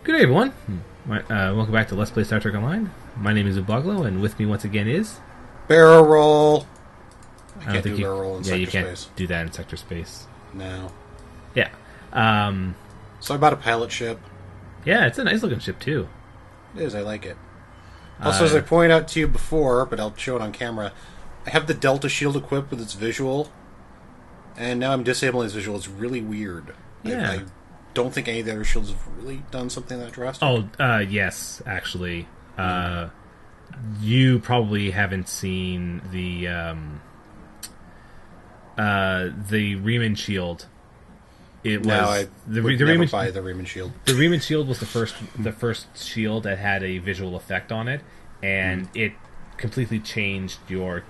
Good day, everyone. Welcome back to Let's Play Star Trek Online. My name is Uboglo, and with me once again is... Barrel roll. I don't think barrel roll in sector space. Yeah, you can't do that in sector space. No. Yeah. So I bought a pilot ship. Yeah, it's a nice looking ship, too. It is, I like it. Also, as I pointed out to you before, but I'll show it on camera, I have the Delta shield equipped with its visual, and now I'm disabling its visual. It's really weird. Yeah. I don't think any of the other shields have really done something that drastic. Oh, yes, actually. You probably haven't seen the Riemann shield. I never buy the Riemann shield. The Riemann shield was the first shield that had a visual effect on it, and it completely changed your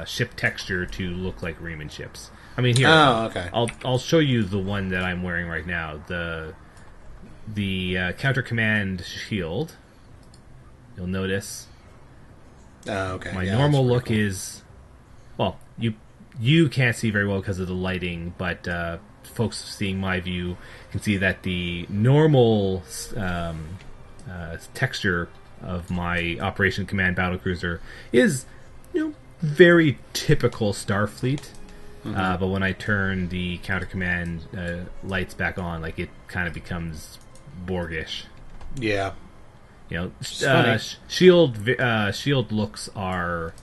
ship texture to look like Riemann ships. I mean, here. Oh, okay. I'll show you the one that I'm wearing right now. The counter command shield. You'll notice. Oh, okay. My normal look is, well, you can't see very well because of the lighting, but folks seeing my view can see that the normal texture of my Operation Command battlecruiser is, very typical Starfleet. But when I turn the counter command lights back on, like, it kind of becomes Borgish. Yeah. Shield looks are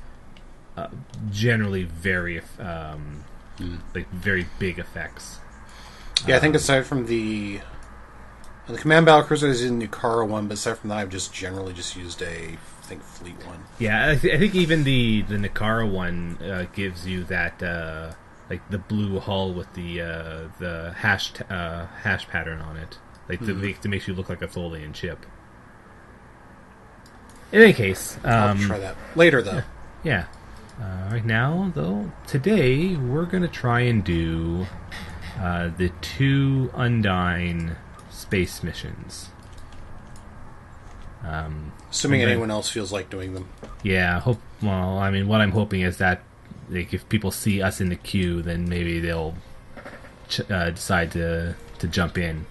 generally very like very big effects. Yeah, I think aside from the command battlecruiser is in the Nucara one, but aside from that, I've just generally just used a fleet one. Yeah, I think even the Nucara one gives you that like the blue hull with the hash pattern on it, like to makes you look like a Tholian ship. In any case, I'll try that later, though. Yeah. Right now, though, today we're going to try and do the 2 Undine space missions. Assuming anyone else feels like doing them. Yeah. What I'm hoping is that, like, if people see us in the queue, then maybe they'll decide to jump in.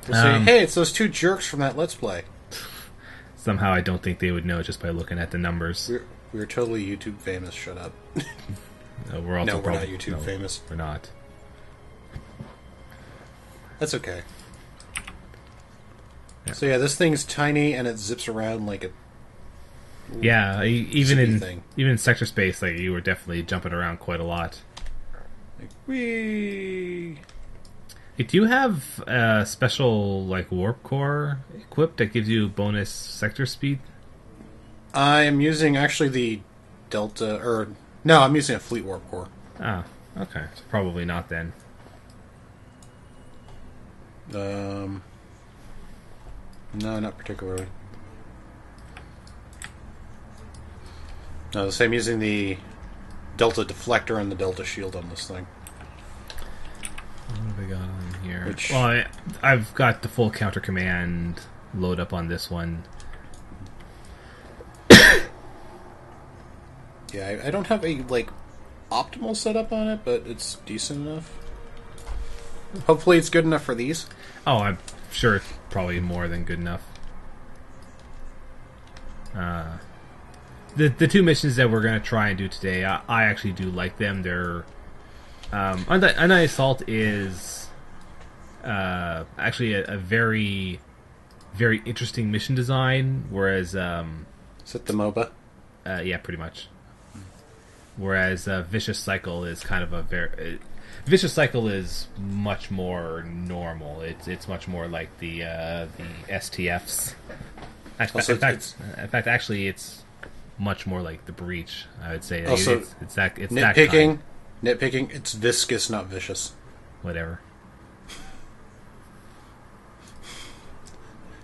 They'll say, "Hey, it's those 2 jerks from that Let's Play." Somehow I don't think they would know just by looking at the numbers. We're totally YouTube famous. Shut up. We're also we're not YouTube famous. We're not. That's okay. Yeah. So yeah, this thing's tiny and it zips around like a... Yeah, even thing. in sector space, like, you were definitely jumping around quite a lot. Like, whee! Do you have a special, like, warp core equipped that gives you bonus sector speed? I am using actually the Delta, no, I'm using a fleet warp core. Oh, okay. So probably not then. No, not particularly. No, I'm using the Delta deflector and the Delta shield on this thing. What have I got on here? Well, I've got the full counter command load up on this one. Yeah, I don't have a, like, optimal setup on it, but it's decent enough. Hopefully it's good enough for these. Oh, I'm sure it's probably more than good enough. The 2 missions that we're going to try and do today, I actually do like them. They're... Undine Assault is actually a very, very interesting mission design, whereas... Is it the MOBA? Yeah, pretty much. Whereas Vicious Cycle is kind of a very... Vicious Cycle is much more normal. It's much more like the STFs. In fact, actually, it's much more like the Breach. I would say. Also, it's that nitpicking. Nitpicking. It's viscous, not vicious. Whatever.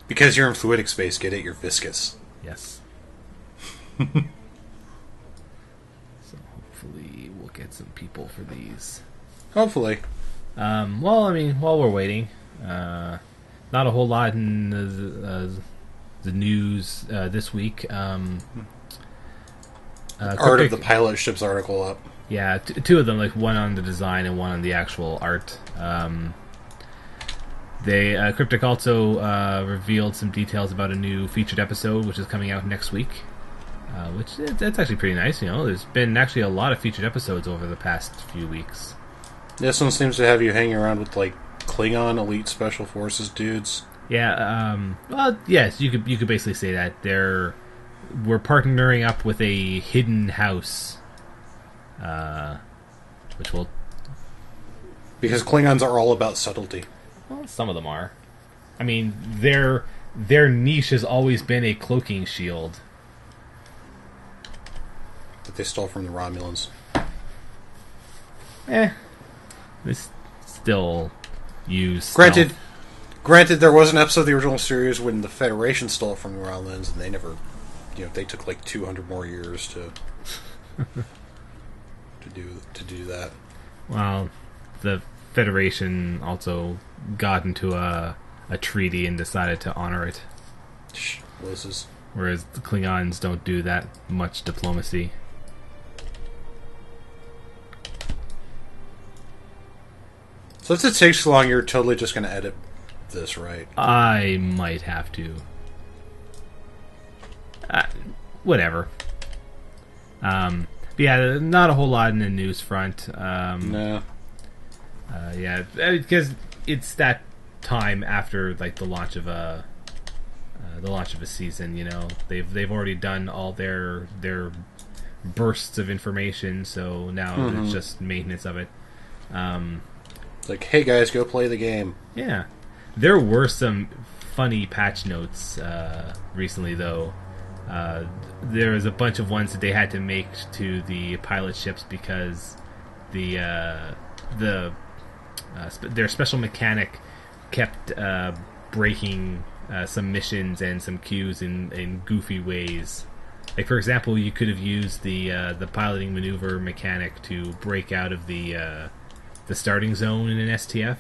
Because you're in fluidic space, get it? You're viscous. Yes. So hopefully we'll get some people for these. Hopefully. Well, I mean, while we're waiting, not a whole lot in the news this week. Art of the pilot ship's article up. Yeah, 2 of them, like one on the design and one on the actual art. Cryptic also revealed some details about a new featured episode, which is coming out next week. Which that's actually pretty nice. You know, there's been actually a lot of featured episodes over the past few weeks. This one seems to have you hanging around with like Klingon elite special forces dudes. Yeah. Well, yes, you could basically say that we're partnering up with a hidden house, which will. Because Klingons are all about subtlety. Well, some of them are. I mean, their niche has always been a cloaking shield That they stole from the Romulans. This still use. Granted, there was an episode of the original series when the Federation stole it from the Romulans, and they never, they took like 200 more years to do that. Well, the Federation also got into a treaty and decided to honor it. Loses. Whereas the Klingons don't do that much diplomacy. So if it takes long, you're totally just going to edit this, right? I might have to. Whatever. But yeah, not a whole lot in the news front. No. Yeah, because it's that time after like the launch of a season. They've already done all their bursts of information, so now it's just maintenance of it. It's like, hey guys, go play the game. Yeah, there were some funny patch notes recently, though. There was a bunch of ones that they had to make to the pilot ships because their special mechanic kept breaking some missions and some queues in goofy ways. Like, for example, you could have used the piloting maneuver mechanic to break out of the starting zone in an STF.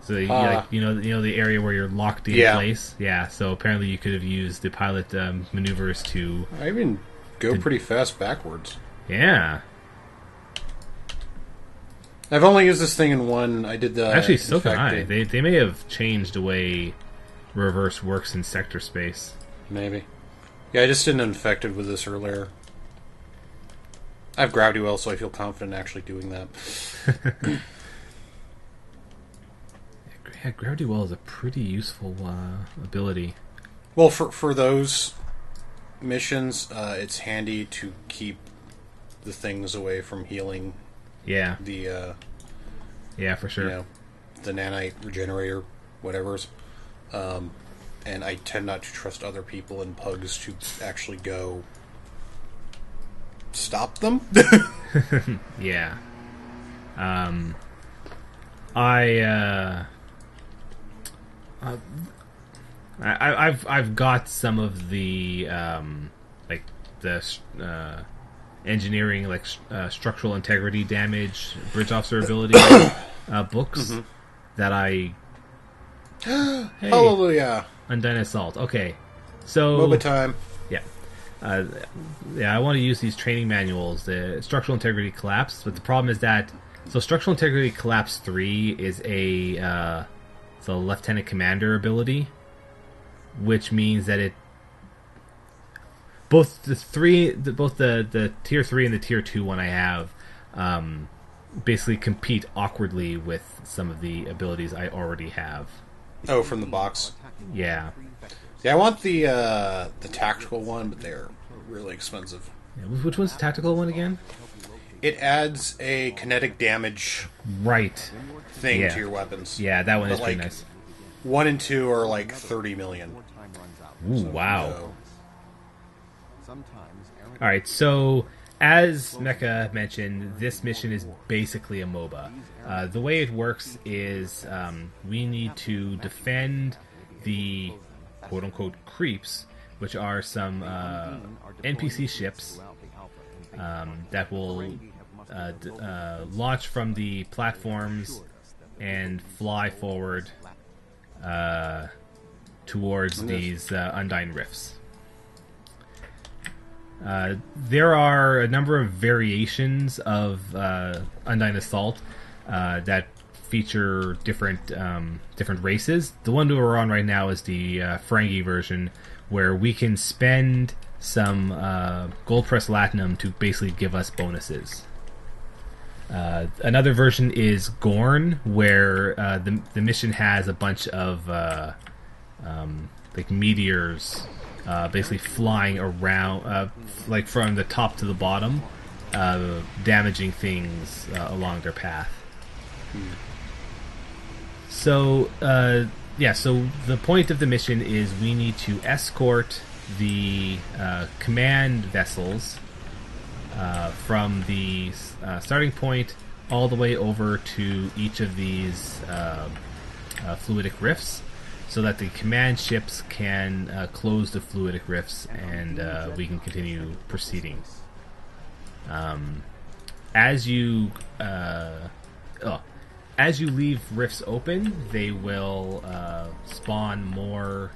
So the area where you're locked in place. Yeah. So apparently you could have used the pilot maneuvers to. I even go pretty fast backwards. Yeah. I've only used this thing in one. I did the actually so can I. They may have changed the way reverse works in sector space. Maybe. Yeah, I just did an infected with this earlier. I have gravity well, so I feel confident actually doing that. Yeah, gravity well is a pretty useful ability. Well, for those missions, it's handy to keep the things away from healing. Yeah. Yeah, for sure. The nanite regenerator, whatever's. And I tend not to trust other people and pugs to actually go stop them. Yeah. I've got some of the engineering, structural integrity damage, bridge officer ability books that I. Hey, hallelujah! Undine Assault. Okay, so MOBA time. Yeah, I want to use these training manuals. The structural integrity collapse, but the problem is that structural integrity collapse 3 is a lieutenant commander ability, which means that both the tier 3 and the tier 2 one I have basically compete awkwardly with some of the abilities I already have. Oh, from the box. Yeah. Yeah, I want the tactical one, but they're really expensive. Yeah, which one's the tactical one again? It adds a kinetic damage thing to your weapons. Yeah, that one is pretty nice. 1 and 2 are like 30 million. Ooh, wow. Alright, so as Mecha mentioned, this mission is basically a MOBA. The way it works is we need to defend the quote-unquote creeps, which are some NPC ships that will launch from the platforms and fly forward towards these Undine rifts. There are a number of variations of Undine Assault that feature different different races. The one that we're on right now is the Ferengi version, where we can spend some gold press latinum to basically give us bonuses. Another version is Gorn, where the mission has a bunch of like meteors, basically flying around, like from the top to the bottom, damaging things along their path. So so the point of the mission is we need to escort the command vessels from the starting point all the way over to each of these fluidic rifts, so that the command ships can close the fluidic rifts and we can continue proceeding. As you leave rifts open, they will spawn more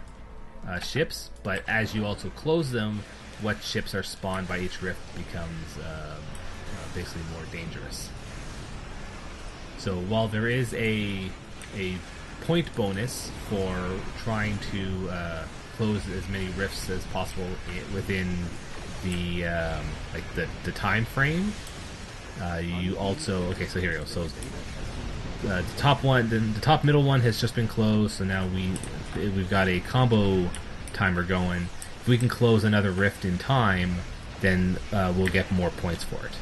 ships, but as you also close them, what ships are spawned by each rift becomes basically more dangerous. So while there is a point bonus for trying to close as many rifts as possible within the the time frame, you also so here we go. So the top one, the top middle one has just been closed. So now we've got a combo timer going. If we can close another rift in time, then we'll get more points for it.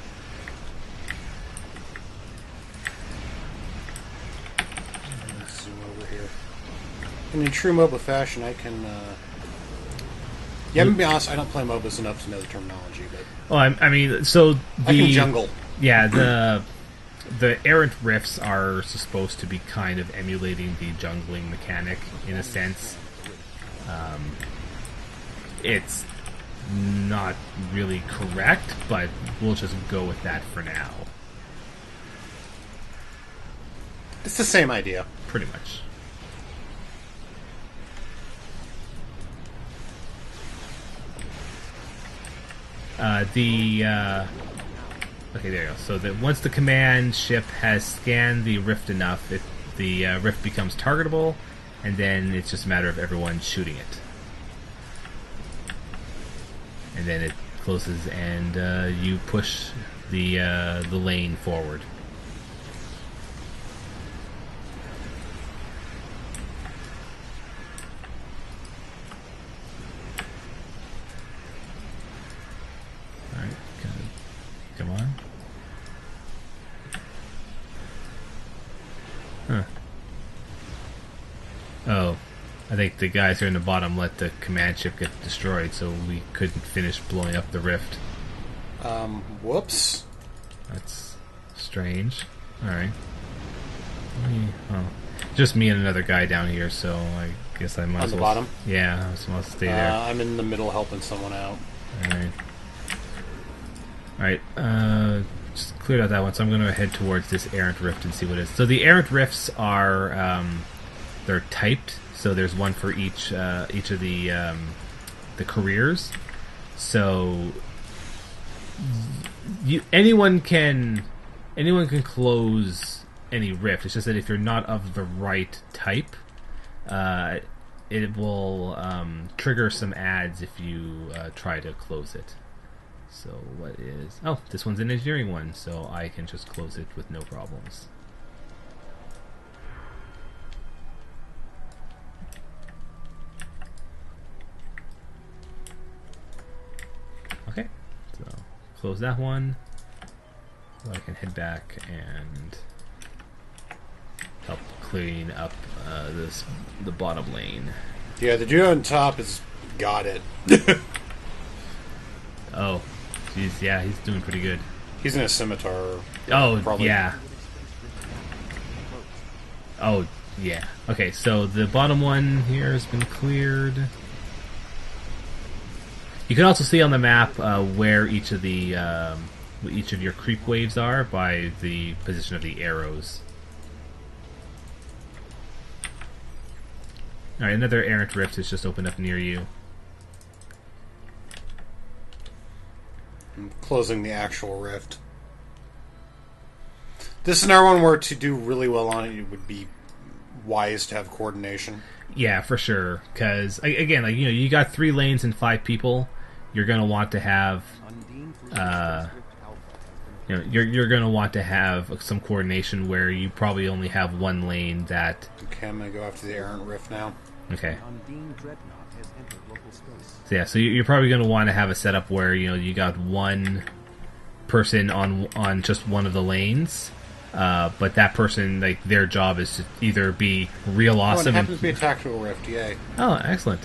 Let's zoom over here. And in true MOBA fashion, I can. I'm gonna be honest. I don't play MOBAs enough to know the terminology, but. Oh, I mean, so I can jungle. Yeah, the errant rifts are supposed to be kind of emulating the jungling mechanic in a sense. It's not really correct, but we'll just go with that for now. It's the same idea. Pretty much. Okay, there you go. So that once the command ship has scanned the rift enough, the rift becomes targetable, and then it's just a matter of everyone shooting it. And then it closes, and you push the lane forward. All right, come on. Huh. Oh. I think the guys here in the bottom let the command ship get destroyed, so we couldn't finish blowing up the rift. Whoops. That's strange. Alright. Just me and another guy down here, so I guess I might as well... On the bottom? Yeah, I might as well stay there. I'm in the middle helping someone out. Alright. Just cleared out that one, so I'm going to head towards this errant rift and see what it is. So the errant rifts are... they're typed. So there's one for each of the careers. So anyone can close any rift. It's just that if you're not of the right type, it will trigger some ads if you try to close it. So what is... Oh, this one's an engineering one, so I can just close it with no problems. Okay, so close that one. So I can head back and help clean up the bottom lane. Yeah, the dude on top has got it. Oh, geez, yeah, he's doing pretty good. He's in a scimitar. Oh, probably. yeah. Oh, yeah. Okay, so the bottom one here has been cleared. You can also see on the map where each of your creep waves are by the position of the arrows. Alright, another errant rift has just opened up near you. I'm closing the actual rift. This is another one where to do really well on it would be wise to have coordination. Yeah, for sure. Because again, like you got 3 lanes and 5 people. You're gonna want to have, you're gonna want to have some coordination where you probably only have 1 lane that. Okay, I'm gonna go after the errant rift now. Okay. So yeah, so you're probably gonna want to have a setup where you got 1 person on just one of the lanes. But that person, like, their job is to either be real awesome. It happens to be a tactical rift, yay. Oh, excellent.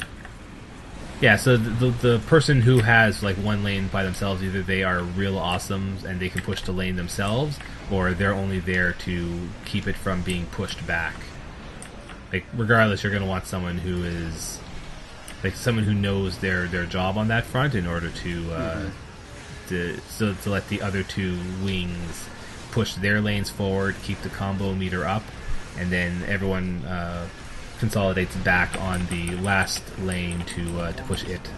Yeah, so the person who has like 1 lane by themselves, either they are real awesome and they can push the lane themselves, or they're only there to keep it from being pushed back. Like, regardless, you're going to want someone who is like someone who knows their job on that front in order to let the other 2 wings push their lanes forward, keep the combo meter up, and then everyone consolidates back on the last lane to push it.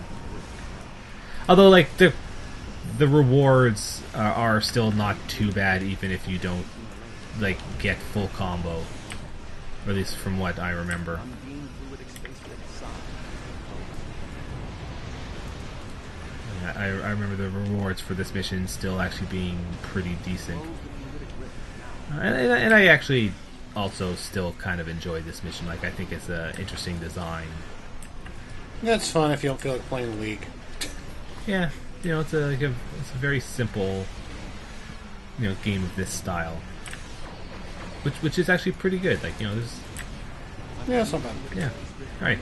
Although, like, the rewards are still not too bad, even if you don't like get full combo, or at least from what I remember. I remember the rewards for this mission still actually being pretty decent. And I actually also still kind of enjoy this mission. Like, I think it's an interesting design. Yeah, it's fun if you don't feel like playing League. Yeah, it's a very simple game of this style, which is actually pretty good. Like, this. Yeah, it's not bad. Yeah. All right.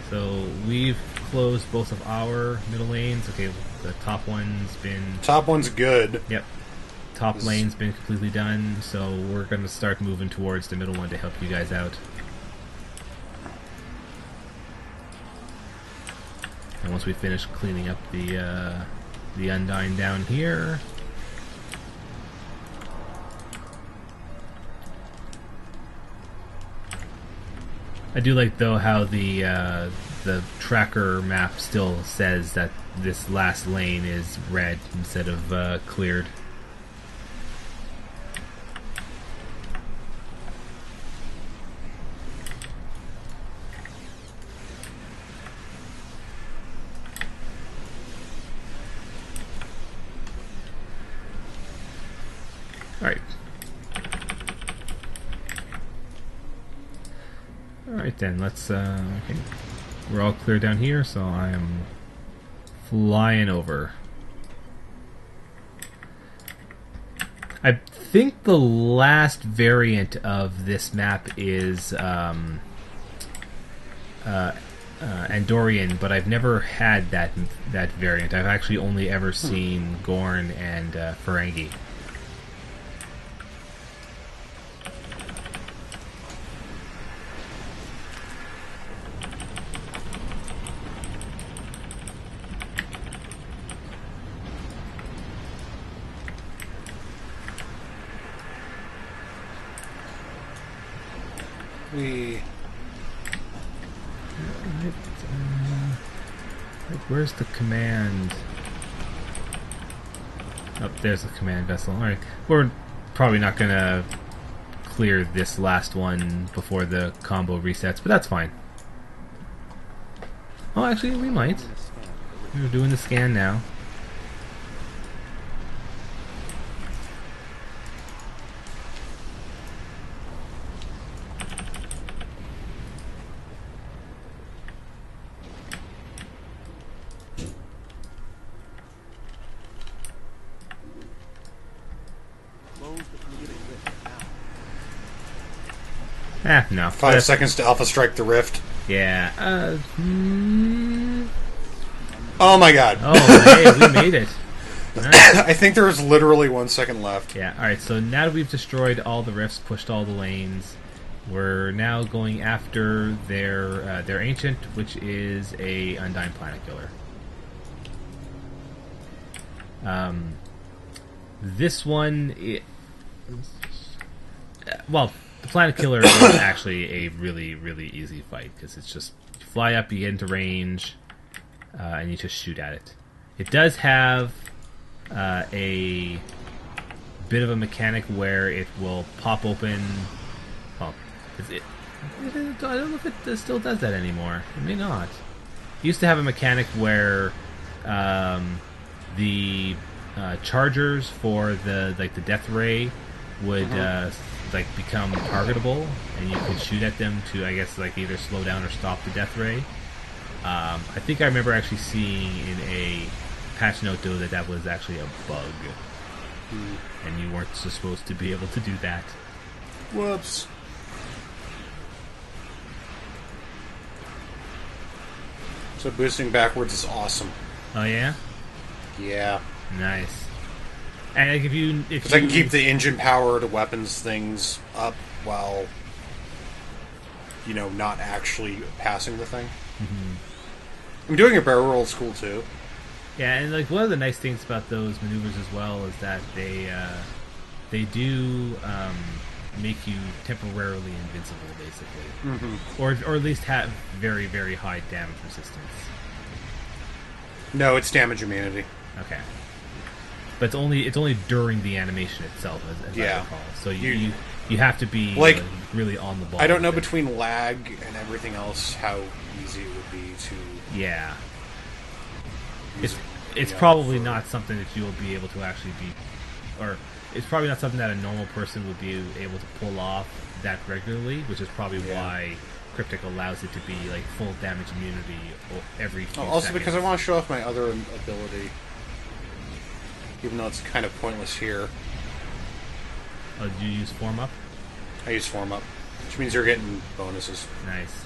So we've closed both of our middle lanes. Okay, the top one's been. Top one's good. Yep. Top lane's been completely done, so we're going to start moving towards the middle one to help you guys out. And once we finish cleaning up the Undine down here, I do like, though, how the tracker map still says that this last lane is red instead of cleared. Alright then, let's, okay. We're all clear down here, so I am flying over. I think the last variant of this map is Andorian, but I've never had that variant. I've actually only ever seen Gorn and Ferengi. Where's the command? Oh, there's the command vessel. Alright, we're probably not gonna clear this last one before the combo resets, but that's fine. Oh, actually, we might. We're doing the scan now. No. 5 seconds to alpha strike the rift. Yeah. Oh my god. Oh, hey, we made it. Right. I think there was literally 1 second left. Yeah, alright, so now that we've destroyed all the rifts, pushed all the lanes, we're now going after their ancient, which is a Undine Planet Killer. This one... well, the Planet Killer is actually a really, really easy fight, because it's just, you fly up, you get into range, and you just shoot at it. It does have a bit of a mechanic where it will pop open. Well, I don't know if it still does that anymore. It may not. It used to have a mechanic where the chargers for the death ray would become targetable, and you could shoot at them to, I guess, either slow down or stop the death ray. I think I remember actually seeing in a patch note though that was actually a bug, and you weren't supposed to be able to do that. Whoops. So boosting backwards is awesome. Oh yeah? Yeah. Nice. And if I can keep the engine power to weapons things up while, not actually passing the thing. Mm-hmm. I'm doing a barrel roll school too. Yeah, and one of the nice things about those maneuvers as well is that they do make you temporarily invincible, basically, or at least have very, very high damage resistance. No, it's damage immunity. Okay, but it's only during the animation itself, as I recall. So you have to be really on the ball. I don't know between lag and everything else how easy it would be to. Yeah, it's probably not something that you will be able to actually be, or it's probably not something that a normal person would be able to pull off that regularly, which is probably why Cryptic allows it to be full damage immunity every few also seconds. Because I want to show off my other ability, even though it's kind of pointless here. Oh, did you use Form Up? I use Form Up, which means you're getting bonuses. Nice.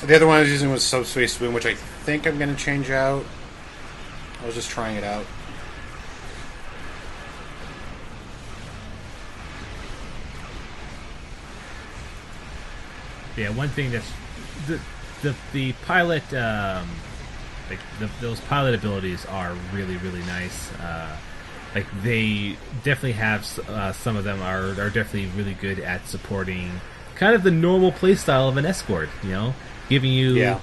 The other one I was using was Subspace Boom, which I think I'm going to change out. I was just trying it out. Yeah, one thing that's the pilot those pilot abilities are really, really nice. They definitely have some of them are definitely really good at supporting kind of the normal playstyle of an escort. Giving you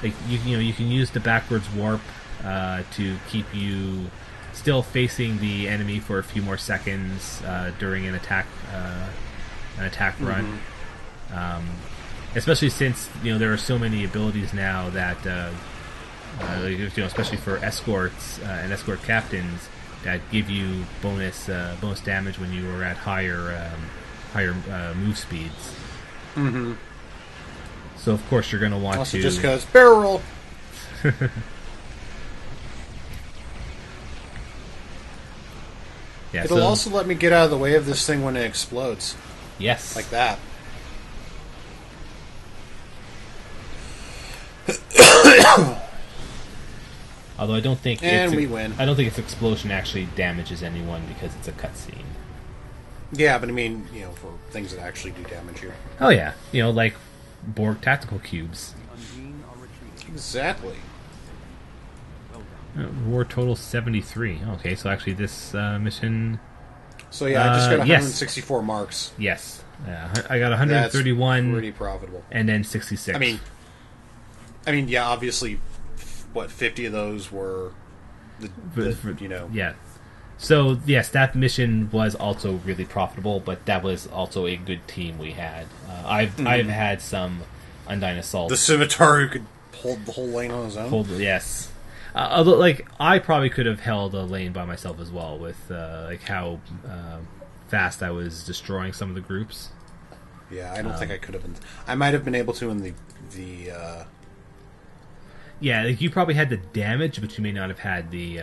you can use the backwards warp to keep you still facing the enemy for a few more seconds during an attack run. Especially since there are so many abilities now that especially for escorts and escort captains that give you bonus damage when you are at higher move speeds. Mm-hmm. So of course you're going to want also to just because barrel roll. Yeah, it'll also let me get out of the way of this thing when it explodes. Yes, like that. Although I don't think we win. I don't think its explosion actually damages anyone because it's a cutscene. Yeah, but I mean, for things that actually do damage you. Oh yeah, like Borg tactical cubes. Exactly. War total 73. Okay, so actually this mission. So yeah, I just got 164 marks. Yes, I got 131. That's pretty profitable. And then 66. I mean, yeah, obviously, 50 of those were Yeah. So yes, that mission was also really profitable, but that was also a good team we had. I've had some Undine assaults. The Scimitar who could hold the whole lane on his own. Yes. Although, I probably could have held a lane by myself as well with how fast I was destroying some of the groups. Yeah, I don't think I could have been. I might have been able to in the Yeah, you probably had the damage, but you may not have had the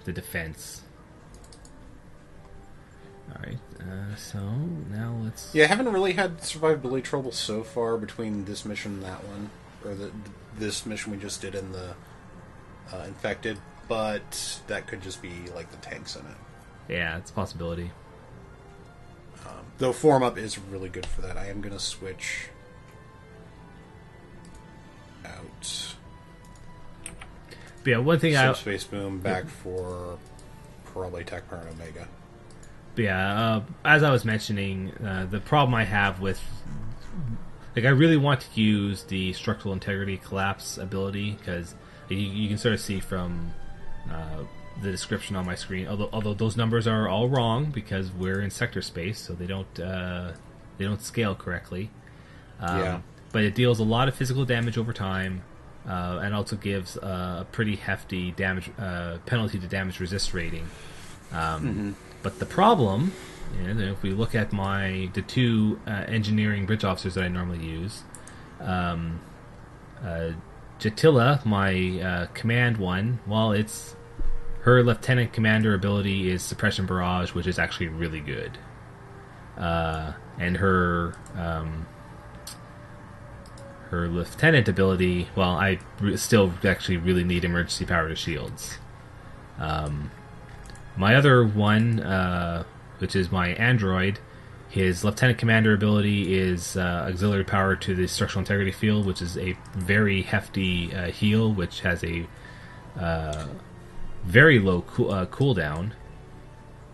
defense. Alright, so now let's... Yeah, I haven't really had survivability trouble so far between this mission and that one. Or this mission we just did in the Infected, but that could just be the tanks in it. Yeah, it's a possibility. Though Form Up is really good for that. I am going to switch out. But yeah, one thing Subspace Boom back for probably Tech Parent Omega. But yeah, as I was mentioning, the problem I have with... I really want to use the Structural Integrity Collapse ability, because you can sort of see from the description on my screen. Although those numbers are all wrong because we're in sector space, so they don't scale correctly. Yeah. But it deals a lot of physical damage over time, and also gives a pretty hefty damage penalty to damage resist rating. But the problem, if we look at the two engineering bridge officers that I normally use, Jatilla, my command one, well, her lieutenant commander ability is suppression barrage, which is actually really good, and her lieutenant ability, well, I still actually really need emergency power to shields. My other one, which is my android, his lieutenant commander ability is auxiliary power to the structural integrity field, which is a very hefty heal, which has a very low cooldown.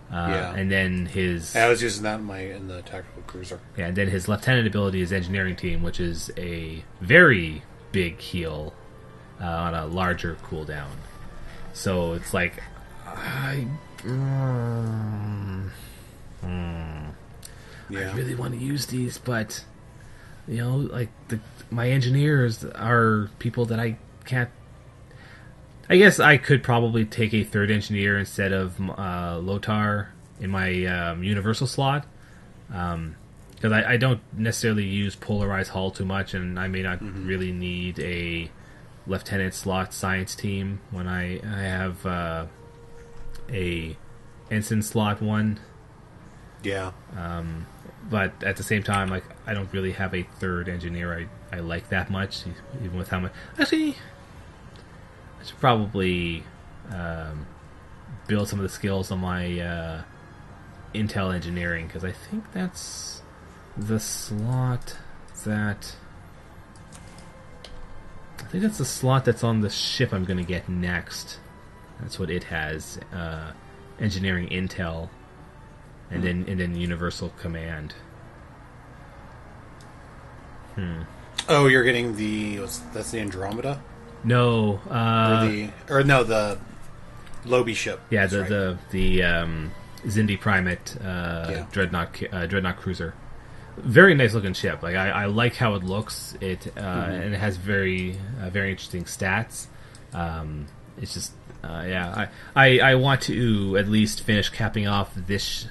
And then his... I was using that in the tactical cruiser. Yeah, and then his lieutenant ability is engineering team, which is a very big heal on a larger cooldown. So it's like... I really want to use these, but my engineers are people that I can't. I guess I could probably take a third engineer instead of Lotar in my universal slot, because I don't necessarily use polarized hull too much, and I may not really need a lieutenant slot science team when I have a ensign slot one. Yeah. But at the same time, like, I don't really have a third engineer I like that much, even with how much... Actually, I should probably build some of the skills on my Intel engineering, because I think that's the slot that... I think that's the slot that's on the ship I'm going to get next. That's what it has. Engineering Intel. And then Universal Command. Oh, you're getting that's the Andromeda? No. The Lobi ship. Yeah, the Zindi Primate Dreadnought cruiser. Very nice looking ship. Like I like how it looks. And it has very interesting stats. It's just I want to at least finish capping off this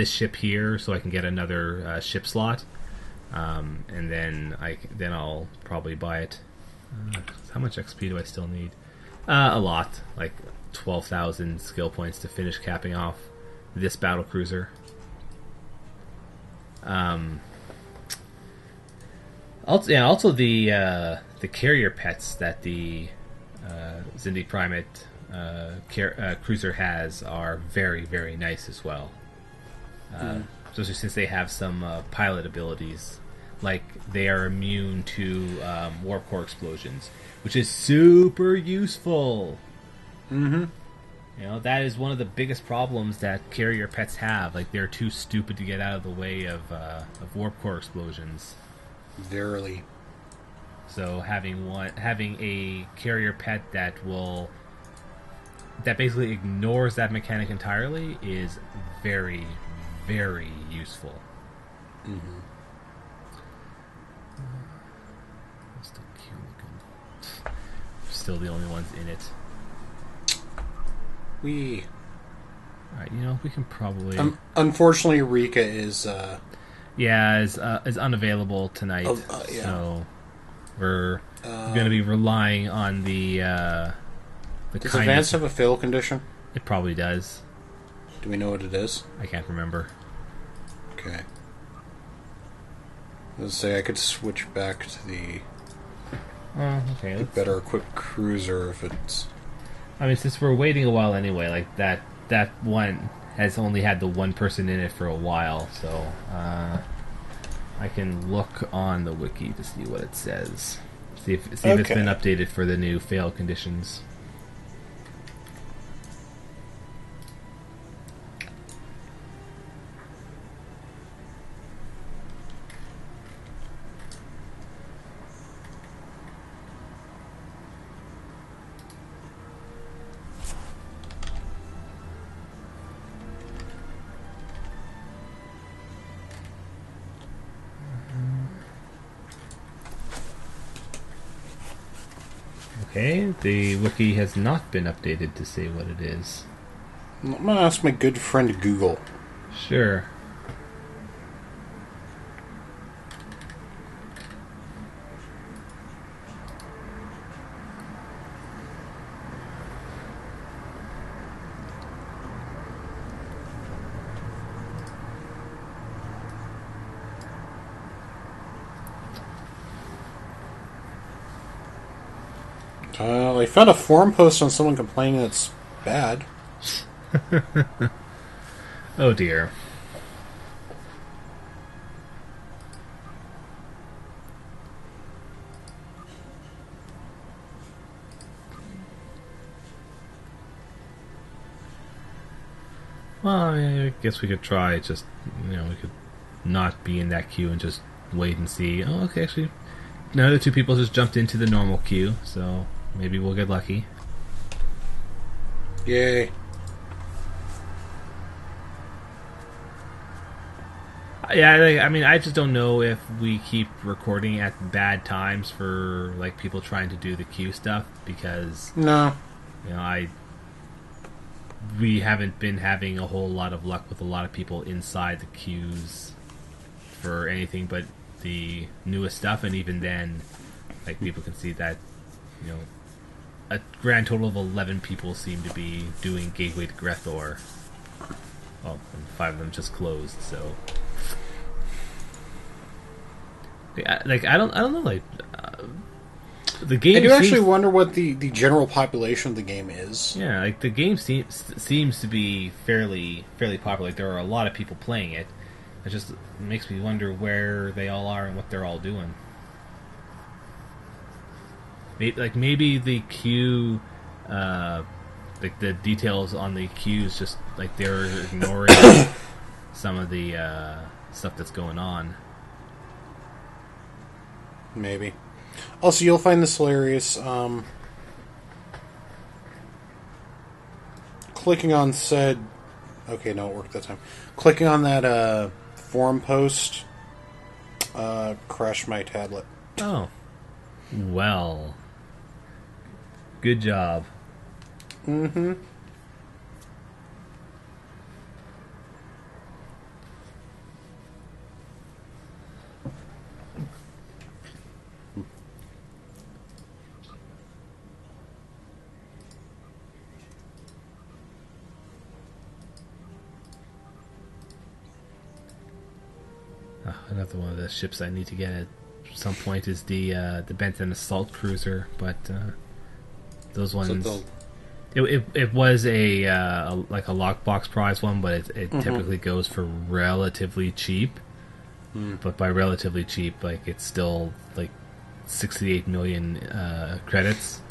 ship here, so I can get another ship slot, and then I'll probably buy it. How much XP do I still need? A lot, like 12,000 skill points to finish capping off this battle cruiser. Also the carrier pets that the Zindi Primate cruiser has are very, very nice as well. Especially since they have some pilot abilities, like they are immune to warp core explosions, which is super useful. That is one of the biggest problems that carrier pets have. Like, they're too stupid to get out of the way of warp core explosions. Verily. So having a carrier pet that basically ignores that mechanic entirely is very, very useful. Still cute looking. Still the only ones in it. Alright, we can probably... unfortunately, Rika is... is unavailable tonight. So we're going to be relying on the does Advanced have a fail condition? It probably does. Do we know what it is? I can't remember. Okay. Let's say I could switch back to the better equipped cruiser if it's... I mean, since we're waiting a while anyway, like that one has only had the one person in it for a while, so I can look on the wiki to see what it says. See if it's been updated for the new fail conditions. Okay, the wiki has not been updated to say what it is. I'm going to ask my good friend Google. Sure. I found a forum post on someone complaining it's bad. Oh dear. Well, I guess we could try just, we could not be in that queue and just wait and see. Oh, okay, actually, now the two people just jumped into the normal queue, so maybe we'll get lucky. Yay. Yeah, I mean, I just don't know if we keep recording at bad times for like people trying to do the queue stuff because No. We haven't been having a whole lot of luck with a lot of people inside the queues for anything but the newest stuff, and even then, like people can see that a grand total of 11 people seem to be doing Gateway to Grethor. Well, and 5 of them just closed, so. Like I don't know. Like the game. I do actually wonder what the general population of the game is. Yeah, like the game seems to be fairly popular. Like there are a lot of people playing it. It just makes me wonder where they all are and what they're all doing. Maybe the queue, like the details on the queues, just like they're ignoring some of the stuff that's going on. Maybe. Also, you'll find this hilarious. Clicking on said... Okay, no, it worked that time. Clicking on that forum post crashed my tablet. Oh. Well. Good job. Mm-hmm. Another one of the ships I need to get at some point is the Benton assault cruiser, but those ones. It was a like a lockbox prize one, but it typically goes for relatively cheap. But by relatively cheap, like it's still like 68 million credits,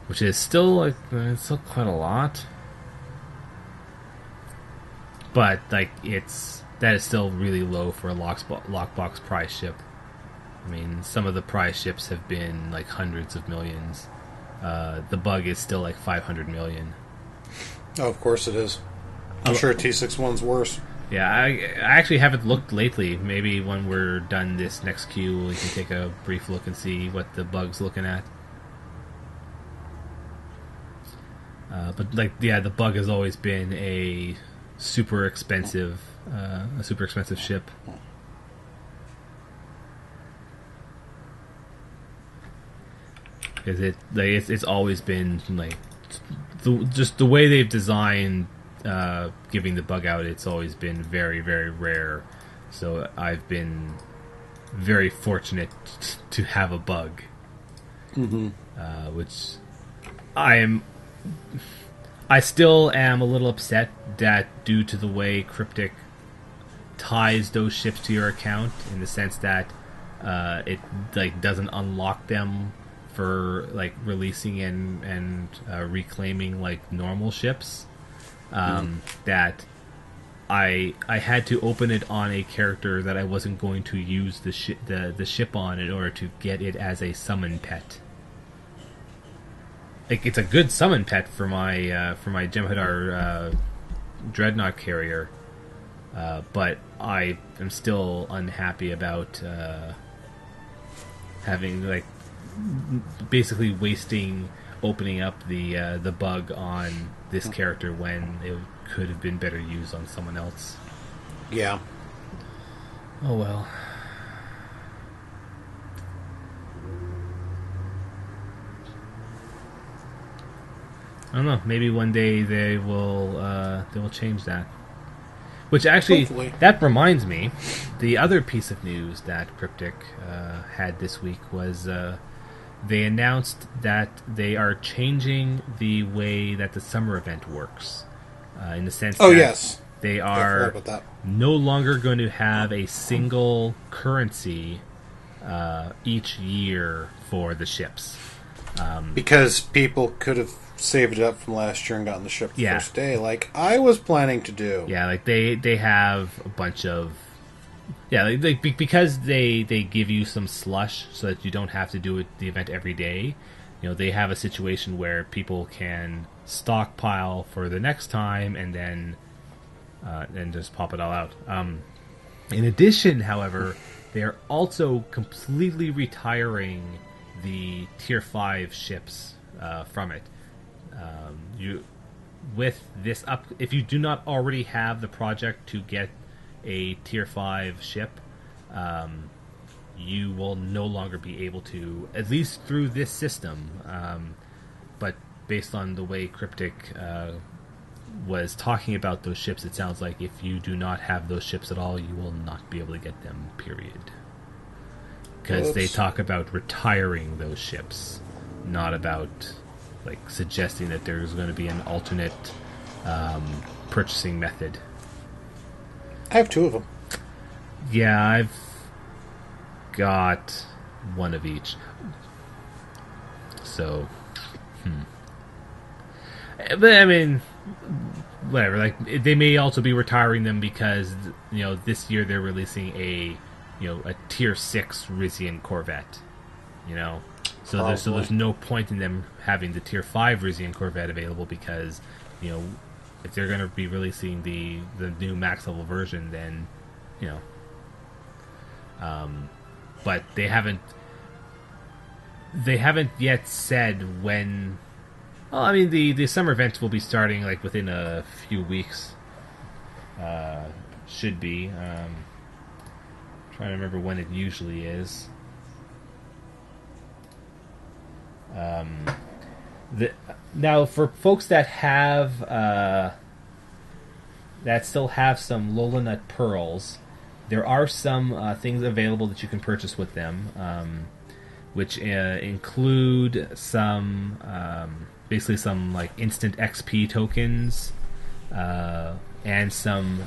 which is still it's still quite a lot. But like that is still really low for a lockbox prize ship. I mean, some of the prize ships have been like hundreds of millions. The bug is still like 500 million. Oh, of course it is. I'm sure T61's worse. Yeah, I actually haven't looked lately. Maybe when we're done this next queue, we can take a brief look and see what the bug's looking at. But the bug has always been a super expensive ship. Because it's always been like just the way they've designed giving the bug out. It's always been very, very rare. So I've been very fortunate to have a bug, which I still am a little upset that due to the way Cryptic ties those ships to your account, in the sense that it like doesn't unlock them for like releasing and reclaiming like normal ships. That I had to open it on a character that I wasn't going to use the ship on in order to get it as a summon pet. Like it's a good summon pet for my Jem'Hadar Dreadnought carrier, but I am still unhappy about having like basically wasting opening up the bug on this character when it could have been better used on someone else. Yeah. Oh well. I don't know. Maybe one day they will change that. Which actually, Hopefully. that reminds me, the other piece of news that Cryptic had this week was they announced that they are changing the way that the summer event works. In the sense that yes. they I forgot are about that. no longer going to have a single currency each year for the ships. Because people could have saved it up from last year and gotten the ship the Yeah. first day, like I was planning to do. Yeah, like they have a bunch of because they give you some slush so that you don't have to do the event every day. You know, they have a situation where people can stockpile for the next time and then just pop it all out. In addition, however, they are also completely retiring the Tier 5 ships from it. If you do not already have the project to get a Tier 5 ship, you will no longer be able to, at least through this system. But based on the way Cryptic was talking about those ships, it sounds like if you do not have those ships at all, you will not be able to get them, period. Because they talk about retiring those ships, not about like suggesting that there's going to be an alternate purchasing method. I have 2 of them. Yeah, I've got one of each. So, but I mean, whatever. Like, they may also be retiring them because this year they're releasing a Tier 6 Rizian Corvette. So there's no point in them having the Tier 5 Rizian Corvette available because if they're going to be releasing the new max level version, then but they haven't yet said when. Well, I mean, the summer events will be starting like within a few weeks. Should be. Trying to remember when it usually is. Now, for folks that have that still have some Lola Nut pearls, there are some things available that you can purchase with them, which include some basically some like instant XP tokens and some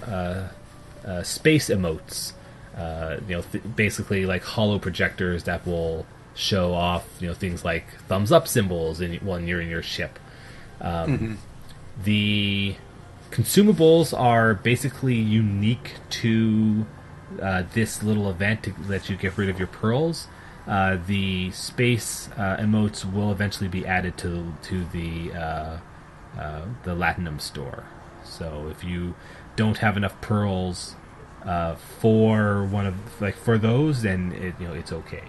space emotes. Basically like hollow projectors that will show off things like thumbs up symbols when you're in your ship. The consumables are basically unique to this little event to let you get rid of your pearls. The space emotes will eventually be added to the Latinum store. So if you don't have enough pearls for one of for those, then it's okay.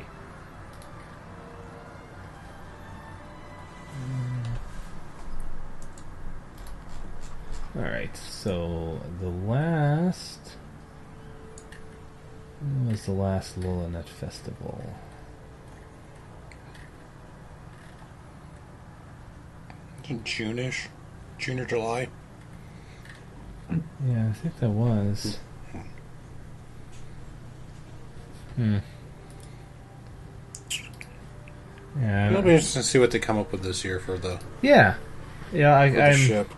All right. So when was the last Lola Nut Festival? June-ish? June or July? Yeah, I think that was. Yeah. It'll be interesting to see what they come up with this year for the I'm ship.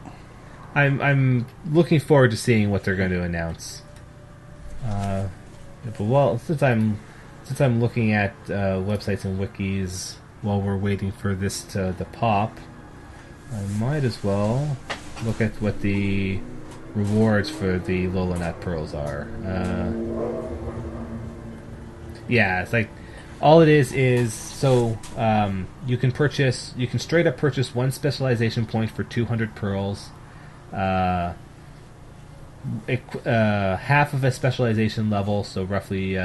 I'm looking forward to seeing what they're going to announce. But since I'm looking at websites and wikis while we're waiting for this to pop, I might as well look at what the rewards for the Lola Nut pearls are. It's like all it is so you can straight up purchase one specialization point for 200 pearls. Half of a specialization level, so roughly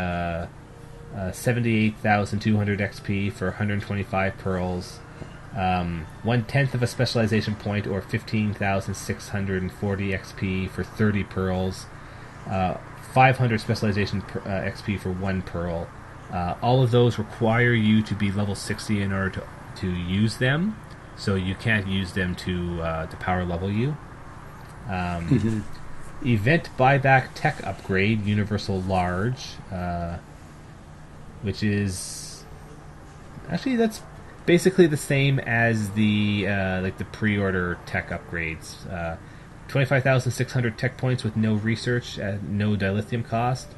78,200 XP for 125 pearls, 1/10 of a specialization point, or 15,640 XP for 30 pearls, 500 specialization XP for 1 pearl. All of those require you to be level 60 in order to use them, so you can't use them to power level you. Event buyback tech upgrade, universal large, which is actually that's basically the same as the like the pre-order tech upgrades. 25,600 tech points with no research at no dilithium cost.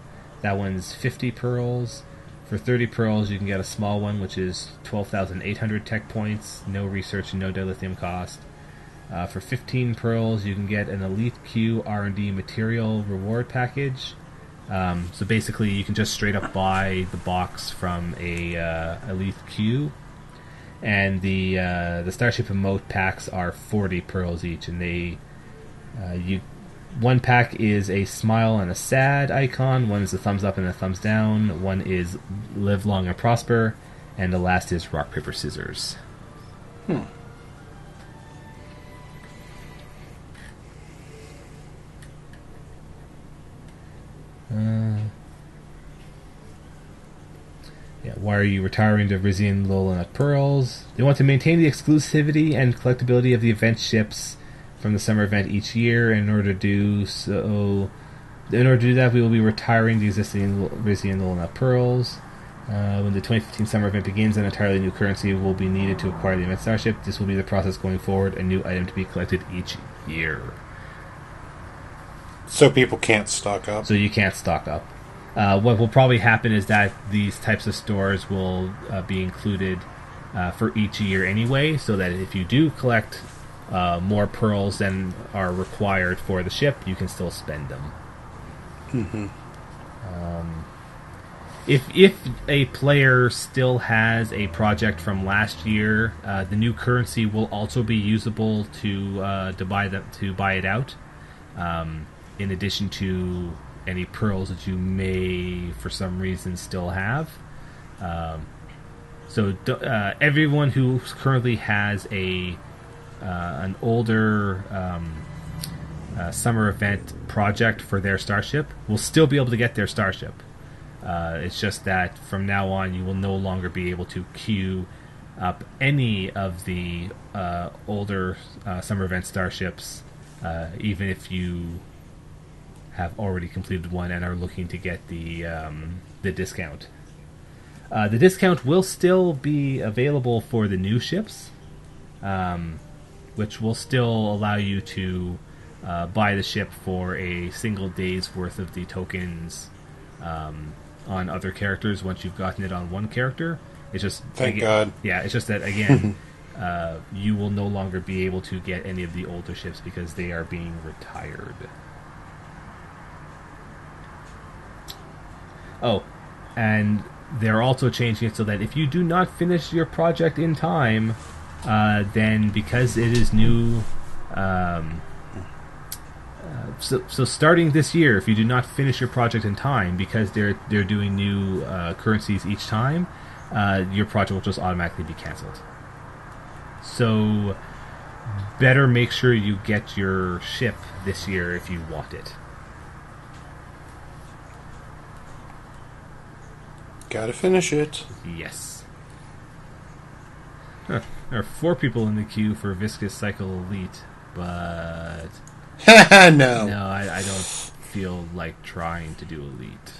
That one's 50 pearls. For 30 pearls, you can get a small one, which is 12,800 tech points, no research and no dilithium cost. For 15 pearls, you can get an Elite Q R&D material reward package. So basically, you can just straight up buy the box from a Elite Q, and the Starship Emote packs are 40 pearls each, and one pack is a smile and a sad icon, one is a thumbs up and a thumbs down, one is live long and prosper, and the last is rock, paper, scissors. Why are you retiring the Rizian Lowland Pearls? They want to maintain the exclusivity and collectability of the event ships from the summer event each year. In order to do that, we will be retiring the existing Rizian Lowland Pearls. When the 2015 summer event begins, an entirely new currency will be needed to acquire the event starship. This will be the process going forward, a new item to be collected each year. So people can't stock up. So you can't stock up. What will probably happen is that these types of stores will be included for each year anyway, so that if you do collect more pearls than are required for the ship, you can still spend them. If a player still has a project from last year, the new currency will also be usable to buy it out. In addition to any pearls that you may, for some reason, still have. So everyone who currently has an older summer event project for their starship will still be able to get their starship. It's just that from now on, you will no longer be able to queue up any of the older summer event starships, even if you have already completed one and are looking to get the discount. The discount will still be available for the new ships, which will still allow you to buy the ship for a single day's worth of the tokens on other characters once you've gotten it on one character. It's just Thank God. Yeah, it's just that again, you will no longer be able to get any of the older ships because they are being retired. Oh, and they're also changing it so that if you do not finish your project in time, then because it is new, so starting this year, if you do not finish your project in time, because they're doing new currencies each time, your project will just automatically be cancelled. So better make sure you get your ship this year if you want it. Gotta finish it. Yes. Huh. There are 4 people in the queue for Viscous Cycle Elite, but No, I don't feel like trying to do Elite.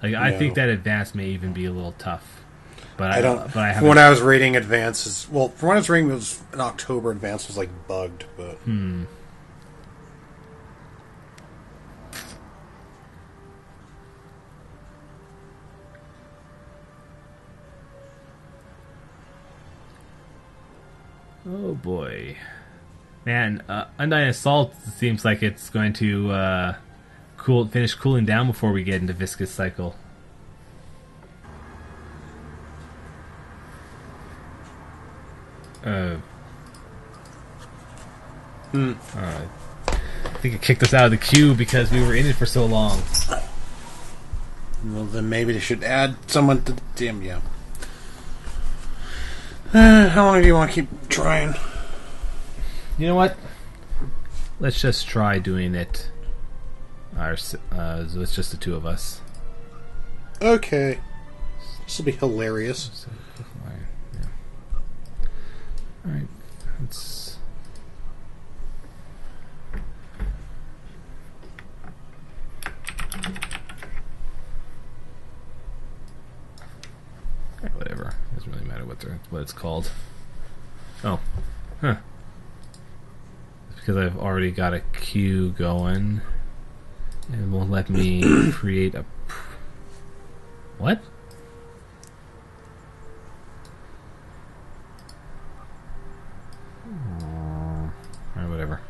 Like I think that Advanced may even be a little tough, but I don't. But I haven't. When I was rating Advances, well, from when I was rating, it was in October. Advance was like bugged, but. Oh boy, man! Undine Assault seems like it's going to finish cooling down before we get into Viscous Cycle. I think it kicked us out of the queue because we were in it for so long. Well, then maybe they should add someone to... Damn, yeah. How long do you want to keep trying? You know what? Let's just try doing it. It's just the two of us. Okay. This will be hilarious. Yeah. Alright. Let's... Whatever. It doesn't really matter what it's called. Oh. Huh. It's because I've already got a queue going. It won't let me create a... What? Alright, whatever.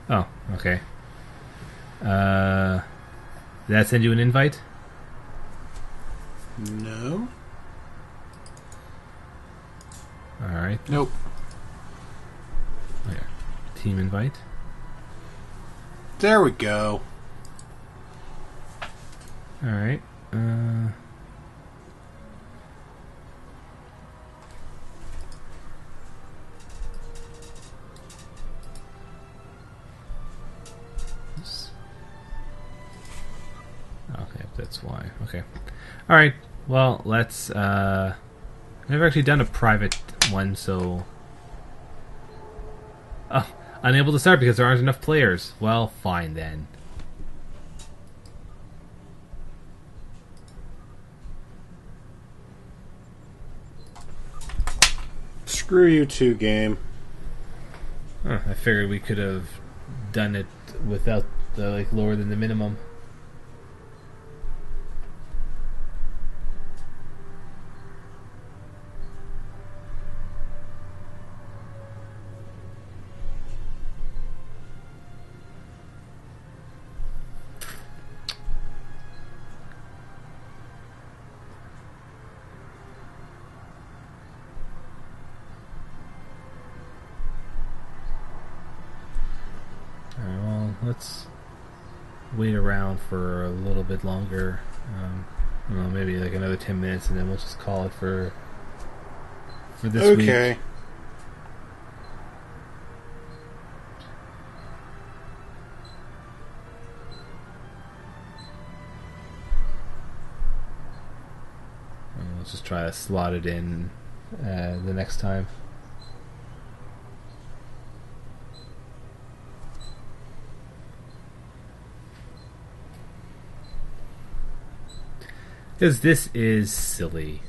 Oh, okay. Did that send you an invite? No. Alright. Nope. Oh, yeah. Team invite. There we go. Alright. Okay, that's why. Okay. Alright. Well, let's... I've never actually done a private one, so... Oh, unable to start because there aren't enough players. Well, fine then. Screw you too, game. Huh, I figured we could have done it without the lower than the minimum. Let's wait around for a little bit longer. Well, maybe like another 10 minutes, and then we'll just call it for this week. Okay. Let's just try to slot it in the next time. Because this is silly.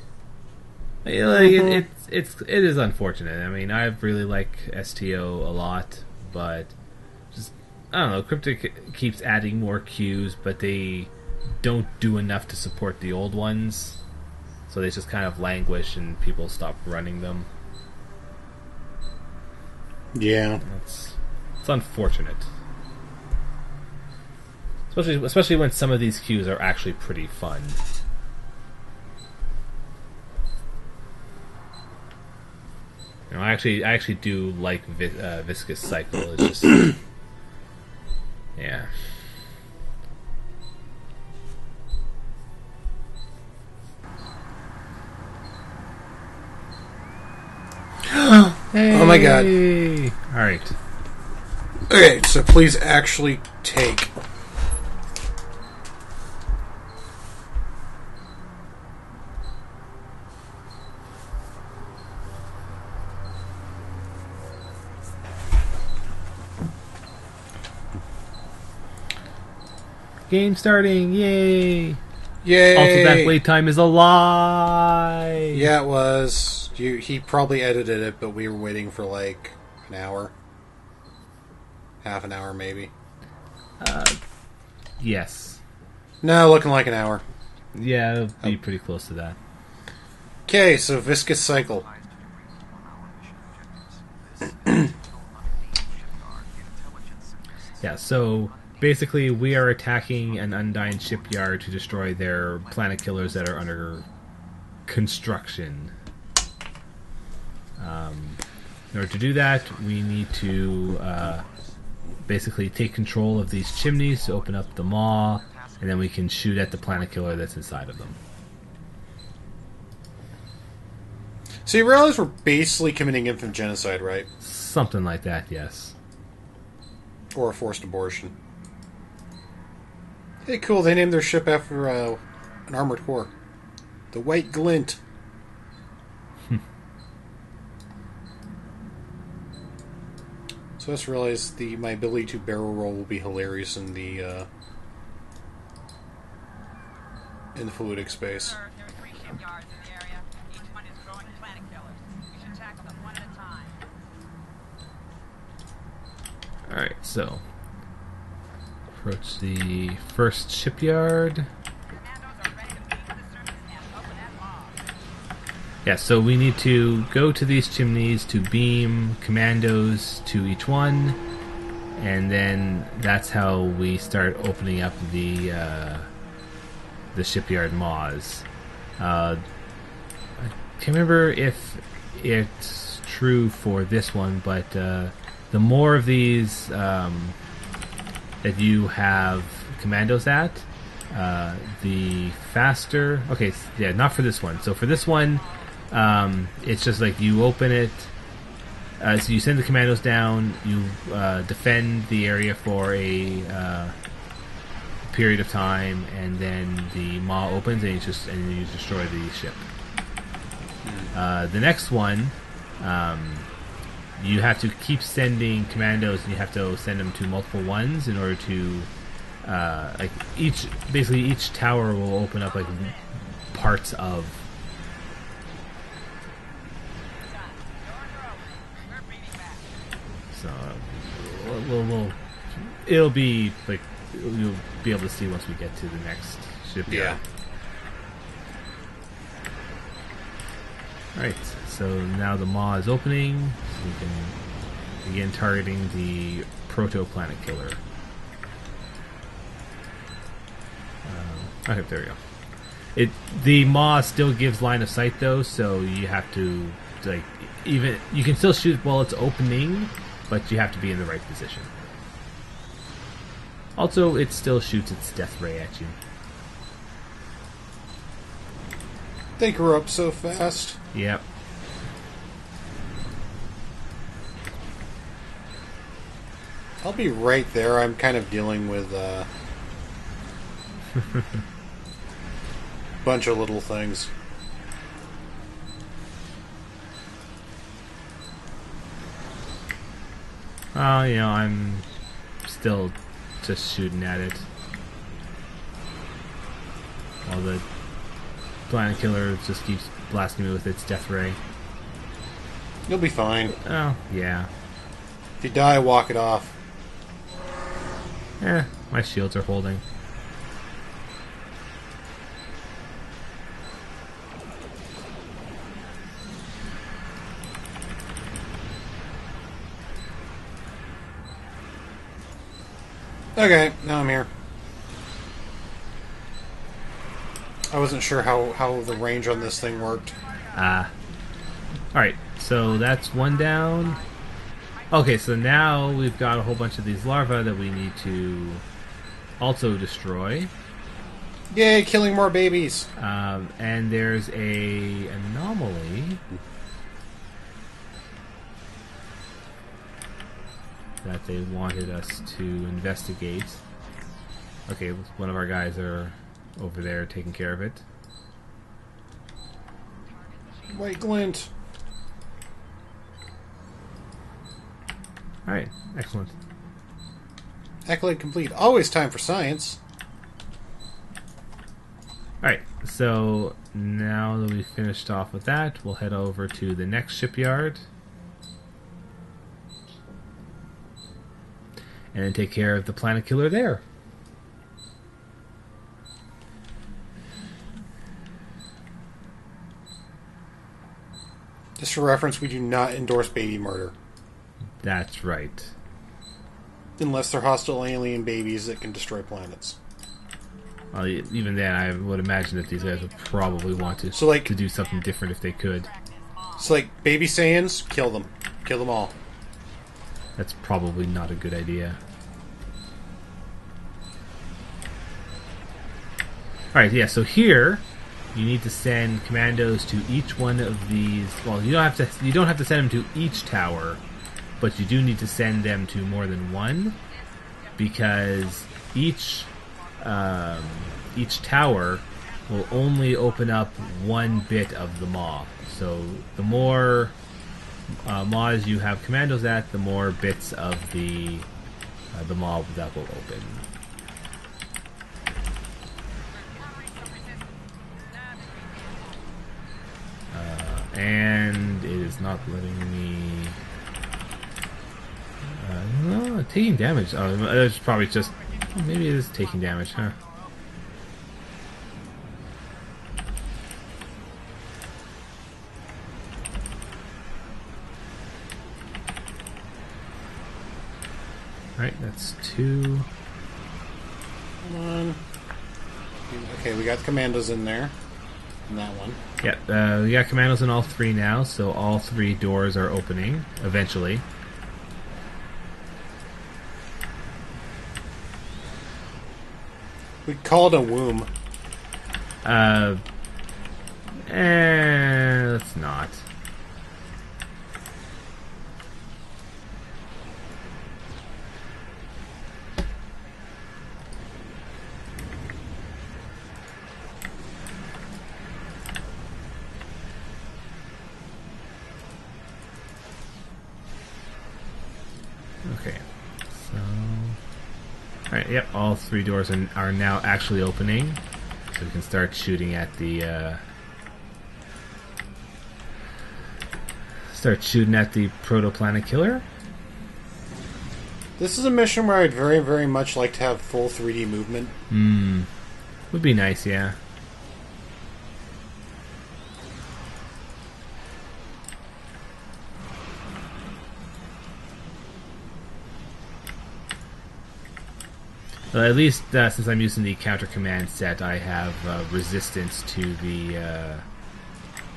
It is unfortunate. I mean, I really like STO a lot, but just I don't know. Cryptic keeps adding more queues, but they don't do enough to support the old ones, so they just kind of languish and people stop running them. Yeah, it's unfortunate. Especially when some of these queues are actually pretty fun. You know, I actually do like Viscous Cycle. It's just yeah. Hey. Oh my god. Alright. Okay, so please actually take. Game starting, yay! Yay! Also, that wait time is a lie! Yeah, it was. He probably edited it, but we were waiting for like an hour. Half an hour, maybe. Yes. No, looking like an hour. Yeah, it'll be pretty close to that. Okay, so Viscous Cycle. Yeah, so basically we are attacking an Undine shipyard to destroy their planet killers that are under construction. In order to do that, we need to basically take control of these chimneys to open up the maw, and then we can shoot at the planet killer that's inside of them. So you realize we're basically committing infant genocide, right? Something like that, yes. Or a forced abortion. Hey, cool, they named their ship after an armored core. The White Glint. So I just realized my ability to barrel roll will be hilarious in the fluidic space. Sir, there are 3 shipyards in the area. Each one is growing planet killers. We should tackle them one at a time. Alright, so approach the first shipyard. Commandos are ready to beam to the surface and open that maw. Yeah, so we need to go to these chimneys to beam commandos to each one, and then that's how we start opening up the shipyard maws. I can't remember if it's true for this one, but the more of these that you have commandos at, the faster. Okay, yeah, not for this one. So for this one, it's just like you open it. So you send the commandos down. You defend the area for a period of time, and then the maw opens, and you destroy the ship. The next one, you have to keep sending commandos, and you have to send them to multiple ones in order to like each tower will open up like parts of. So it'll be like you'll be able to see once we get to the next shipyard. Yeah. Alright, so now the maw is opening, so we can begin targeting the proto-planet killer. Okay, there we go. The maw still gives line of sight though, so you have to you can still shoot while it's opening, but you have to be in the right position. Also, it still shoots its death ray at you. They grew up so fast. Yep. I'll be right there. I'm kind of dealing with bunch of little things. I'm still just shooting at it. While the planet killer just keeps blasting me with its death ray. You'll be fine. Oh, yeah. If you die, walk it off. My shields are holding. Okay, now I'm here. I wasn't sure how the range on this thing worked. Alright, so that's one down. Okay, so now we've got a whole bunch of these larvae that we need to also destroy. Yay, killing more babies! And there's a anomaly that they wanted us to investigate. Okay, one of our guys are over there taking care of it. White glint. Alright, excellent. Accolade complete. Always time for science. Alright, so now that we've finished off with that, we'll head over to the next shipyard. And then take care of the planet killer there. Just for reference, we do not endorse baby murder. That's right. Unless they're hostile alien babies that can destroy planets. Well, even then, I would imagine that these guys would probably want to, to do something different if they could. So, like, baby Saiyans, kill them. Kill them all. That's probably not a good idea. Alright, yeah, so here you need to send commandos to each one of these. Well, you don't have to send them to each tower, but you do need to send them to more than one, because each tower will only open up one bit of the maw. So the more maws you have commandos at, the more bits of the maw that will open. And it is not letting me. No, taking damage. Oh, that's probably just. Maybe it is taking damage, huh? Alright, that's 2. Come on. Okay, we got commandos in there. In that one. Yeah, we got commandos in all 3 now, so all 3 doors are opening eventually. We call it a womb. Let's not. Okay, so... Alright, yep, all 3 doors are now actually opening. So we can start shooting at the, protoplanet killer. This is a mission where I'd very, very much like to have full 3D movement. Would be nice, yeah. Well, at least since I'm using the counter command set, I have resistance to the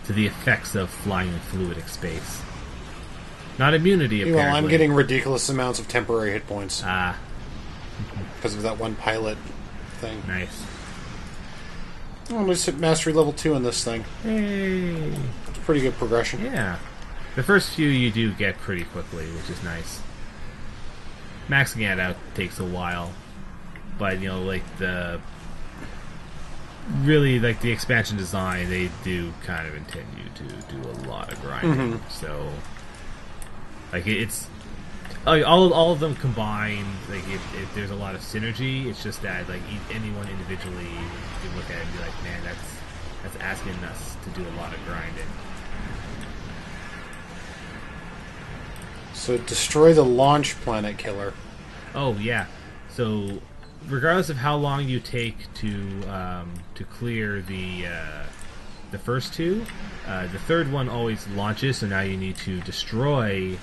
effects of flying in fluidic space. Not immunity, apparently. Well, I'm getting ridiculous amounts of temporary hit points. Ah. Because of that one pilot thing. Nice. Oh, I'm just at mastery level 2 on this thing. Hey. It's pretty good progression. Yeah. The first few you do get pretty quickly, which is nice. Maxing it out takes a while. But, you know, like the expansion design, they do kind of intend you to do a lot of grinding. So, like, it's like all of them combined. Like, there's a lot of synergy. It's just that, like, anyone individually, you can look at it and be like, man, that's asking us to do a lot of grinding. So, destroy the launch planet killer. Oh yeah. So, regardless of how long you take to clear the first 2, the third one always launches. So now you need to destroy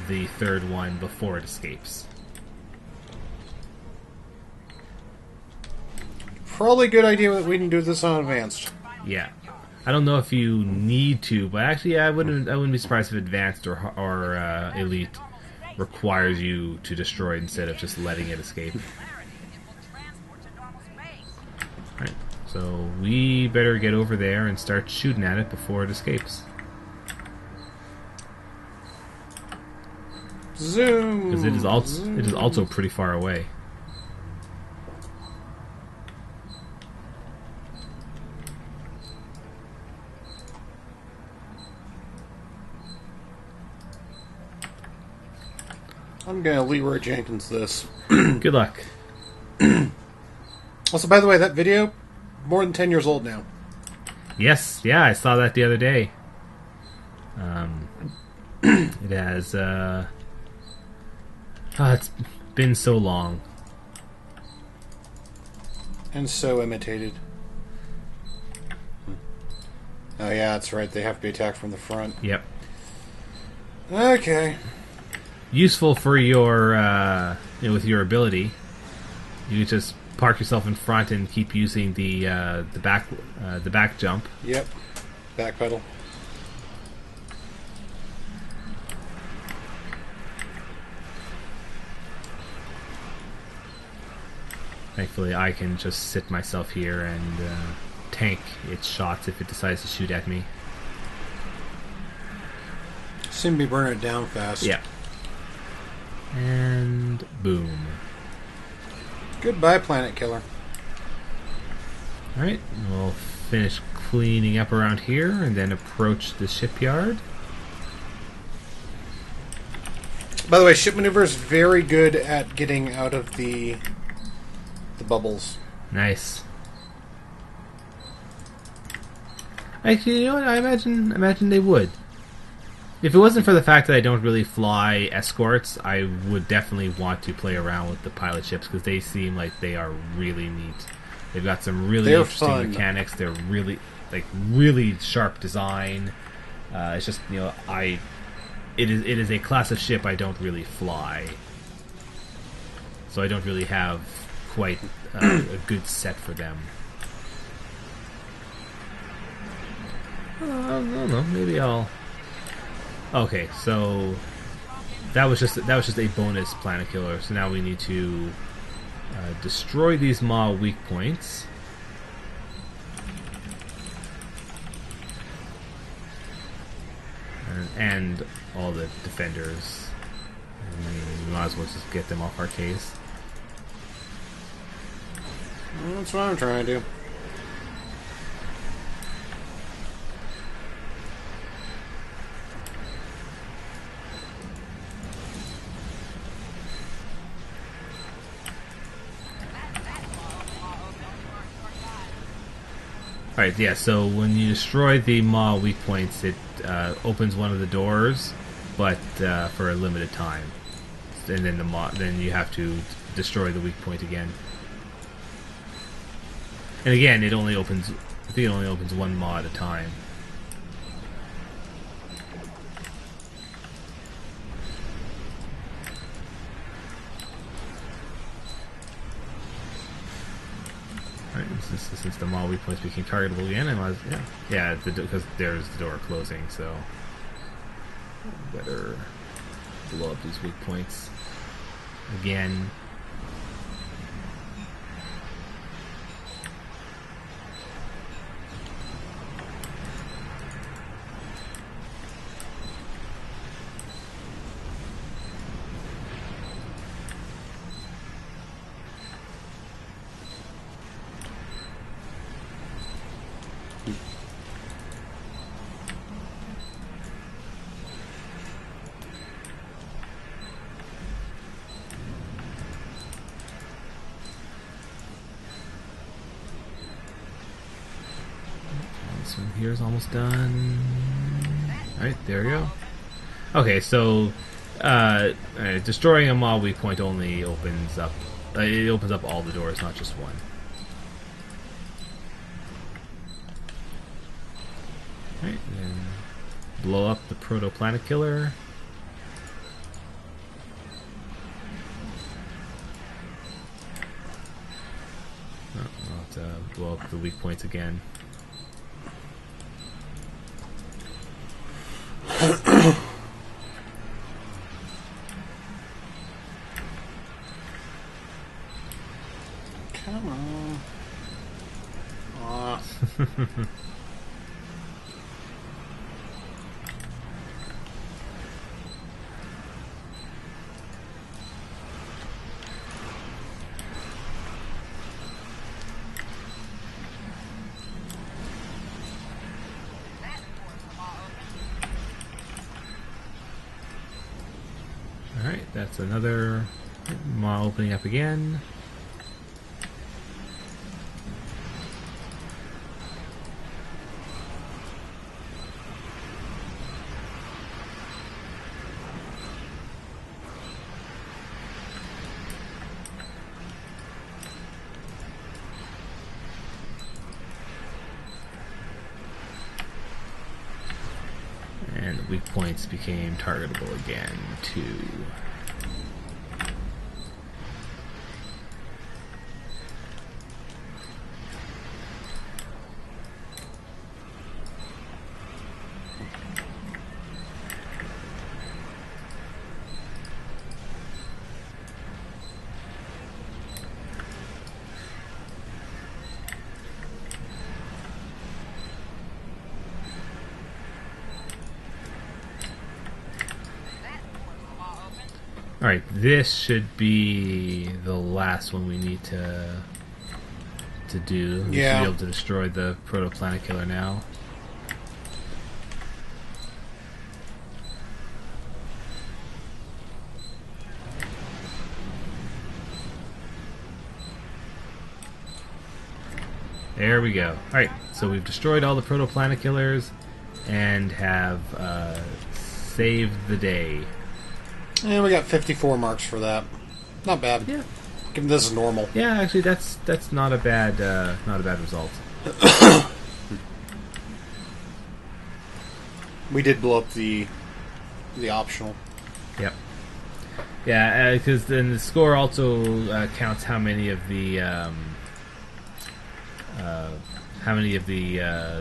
the third one before it escapes. Probably a good idea that we can do this on advanced. Yeah, I don't know if you need to, but actually, I wouldn't be surprised if advanced or elite requires you to destroy it instead of just letting it escape. Alright, so we better get over there and start shooting at it before it escapes. Zoom! Because it is also pretty far away. I'm gonna Leroy Jenkins this. Good luck. Also, by the way, that video, more than 10 years old now. Yes, yeah, I saw that the other day. It has, it's been so long. And so imitated. Oh yeah, that's right, they have to be attacked from the front. Yep. Okay. Useful for your, with your ability. You can just park yourself in front and keep using the back jump. Yep. Back pedal. Thankfully, I can just sit myself here and tank its shots if it decides to shoot at me. Seem to be burning it down fast. Yeah. And boom. Goodbye, planet killer. Alright, we'll finish cleaning up around here and then approach the shipyard. By the way, ship maneuver is very good at getting out of the bubbles. Nice. Actually, you know what? I imagine they would. If it wasn't for the fact that I don't really fly escorts, I would definitely want to play around with the pilot ships because they seem like they are really neat. They've got some really interesting fun mechanics. They're really sharp design. It's just, you know, it is a class of ship I don't really fly, so I don't really have quite a good set for them. I don't know. Maybe I'll. Okay, so that was just a bonus planet killer. So now we need to destroy these Maw weak points. And all the defenders. And we might as well just get them off our case. That's what I'm trying to do. Alright, yeah, so when you destroy the Maw weak points, it opens one of the doors, but for a limited time. And then then you have to destroy the weak point again. And again, it only opens, I think it only opens one Maw at a time. Right, since the Maw weak points became targetable again, I was because there's the door closing, so better blow up these weak points again. This one here is almost done. Alright, there we go. Okay, so destroying a Maw weak point only opens up it opens up all the doors, not just one. Alright, then blow up the proto-planet killer. Oh, I'll have to blow up the weak points again. Come on. Aw. Alright, that's another Maw opening up again. And the weak points became targetable again, too. Alright, this should be the last one we need to do. We should be able to destroy the proto-planet killer now. There we go. Alright, so we've destroyed all the proto-planet killers and have saved the day. And we got 54 marks for that. Not bad. Yeah. Given this is normal. Yeah, actually, that's not a bad result. We did blow up the optional. Yep. Yeah, because then the score also counts how many of the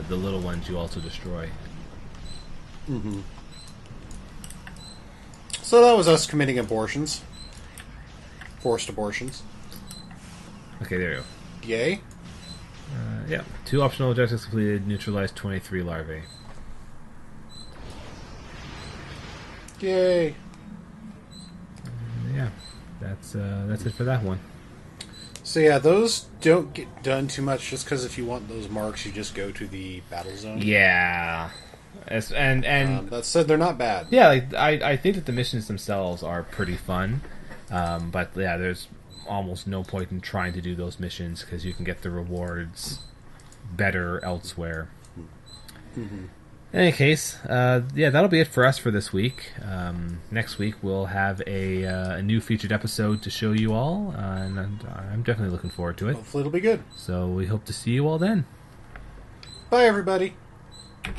little ones you also destroy. Mm-hmm. So that was us committing abortions. Forced abortions. Okay, there you go. Yay. Yeah. 2 optional objectives completed. Neutralized 23 larvae. Yay. Yeah. That's it for that one. So yeah, those don't get done too much just because if you want those marks, you just go to the battle zone. Yeah. And that said, they're not bad. Yeah, like, I think that the missions themselves are pretty fun, but yeah, there's almost no point in trying to do those missions because you can get the rewards better elsewhere. Mm-hmm. In any case, yeah, that'll be it for us for this week. Next week we'll have a new featured episode to show you all, and I'm definitely looking forward to it. Hopefully it'll be good. So we hope to see you all then. Bye, everybody.